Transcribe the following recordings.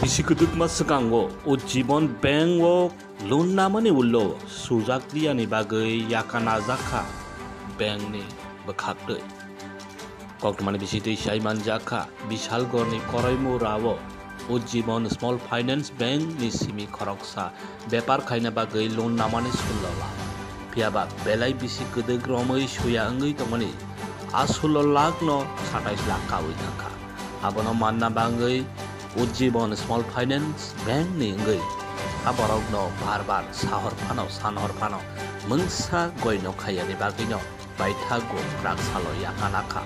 Bisikuduk maskango Ujjibon bank o loan namani ullo sujakriani bagai yakana zaka bank ni bekhakdoi koktomani bisitui saiman jaka Bishalgorni koraimo rawo Ujjibon small finance bank ni simi khoroksa bepar khaina bagai loan namani sullala piaba belai bisikuduk romoi suya angui tongani asullo lakno 27 lakh kawi thangka abono manna bangai Ujjibon small finance bank ni ngai aborok no barbar sahor phano sanhor phano mungsa goino khayani bagino baithago raksalo yakanaka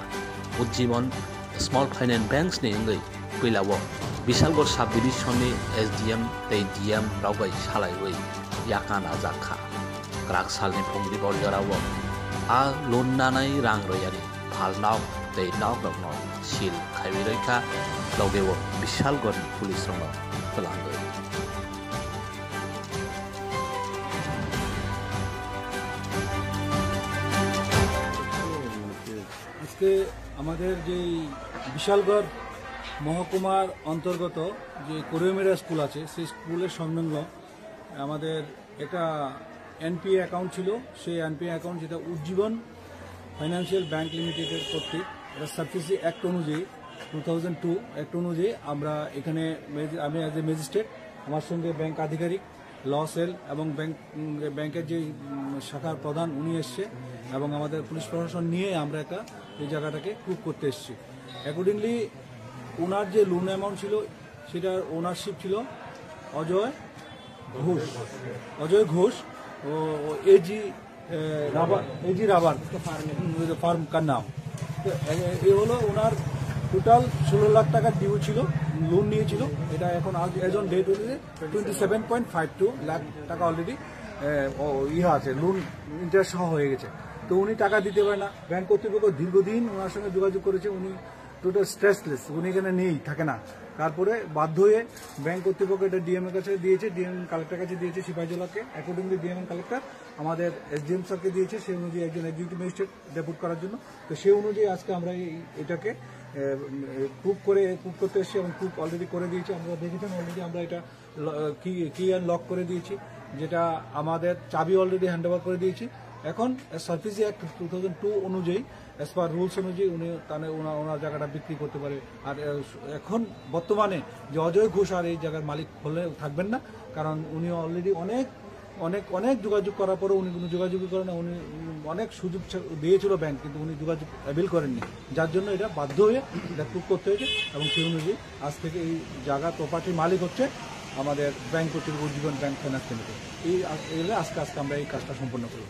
Ujjibon small finance banks ni ngai kuilawo Bishalgor sub division ni SDM tei DM rabai salaiwei yakana jakha raksalni phungri borjarawo a loan nanai rang royani phalnaw tei nawrokno sil khaibiroika logewo Bishalgor police রং ফেলাঙ্গই আজকে আমাদের যে বিশালগড় মহকুমার অন্তর্গত যে কোরিয়ামেরা school আছে সেই স্কুলের সংলগ্ন আমাদের একটা এনপিএ অ্যাকাউন্ট ছিল সেই এনপিএ অ্যাকাউন্ট যেটা উজ্জীবন ফাইন্যান্সিয়াল ব্যাংক লিমিটেডের কর্তৃক এটা সাবসিডি অ্যাক্ট অনুযায়ী 2002 অ্যাক্ট অনুযায়ী আমরা এখানে আমি অ্যাজ এ ম্যাজিস্ট্রেট আমার সঙ্গে ব্যাংক আধিকারিক ল সেল এবং ব্যাংকের যে শাখার প্রধান উনি এসছে এবং আমাদের পুলিশ প্রশাসন নিয়ে আমরা একটা এই জায়গাটাকে প্রুভ করতে এসেছি অ্যাকর্ডিংলি ওনার যে লোন অ্যামাউন্ট ছিল সেটার ওনারশিপ ছিল অজয় ঘোষ ও এজি রাবার ফার্ম কার নাম এ হলো ওনার টোটাল 16 লাখ টাকা ডিউ ছিল লোন নিয়েছিল এটা এখন এজ অন ডেট অনুযায়ী 27.52 লাখ টাকা অলরেডি আছে লোন ইন্টারেস্ট সহ হয়ে গেছে তো উনি টাকা দিতে পারে না ব্যাংক কর্তৃপক্ষ দীর্ঘদিন ওনার সঙ্গে যোগাযোগ করেছে উনি টোটাল স্ট্রেসলেস উনি এখানে নেই থাকে না তারপরে বাধ্য হয়ে ব্যাংক কর্তৃপক্ষ এটা ডিএম এর কাছে দিয়েছে ডিএম কালেক্টর কাছে দিয়েছে সিপাহীজলাকে অ্যাকর্ডিংলি ডিএম কালেক্টর আমাদের এসডিএম স্যারকে দিয়েছে সেই অনুযায়ী একজন এক্সিকিউটিভ ম্যাজিস্ট্রেট ডেপুট করার জন্য তো সেই অনুযায়ী আজকে আমরা এটাকে প্রুভ করতে এসেছি এবং প্রুভ অলরেডি করে দিয়েছি আমরা দেখেছেন অলরেডি আমরা এটা কি আর লক করে দিয়েছি যেটা আমাদের চাবি অলরেডি হ্যান্ড ওভার করে দিয়েছি এখন সার্ভিস অ্যাক্ট 2002 অনুযায়ী অ্যাজ পার রুলস অনুযায়ী উনি তাহলে ওনার জায়গাটা বিক্রি করতে পারে আর এখন বর্তমানে যে অজয় ঘোষ আর এই জায়গার মালিক হলে থাকবেন না কারণ উনি অলরেডি অনেক যোগাযোগ করার পরে উনি কোনো যোগাযোগই করেন না উনি অনেক সুযোগ দিয়েছিল ব্যাংক কিন্তু উনি যোগাযোগ অ্যাভেল করেননি যার জন্য এটা বাধ্য হয়ে এটা প্রুভ করতে হয়েছে এবং সেই অনুযায়ী আজ থেকে এই জায়গা প্রপার্টির মালিক হচ্ছে আমাদের ব্যাংক কর্তৃপক্ষ উজ্জীবন ব্যাংক ফাইন্যান্স লিমিটেড এই আজকে আমরা এই কাজটা সম্পন্ন করব।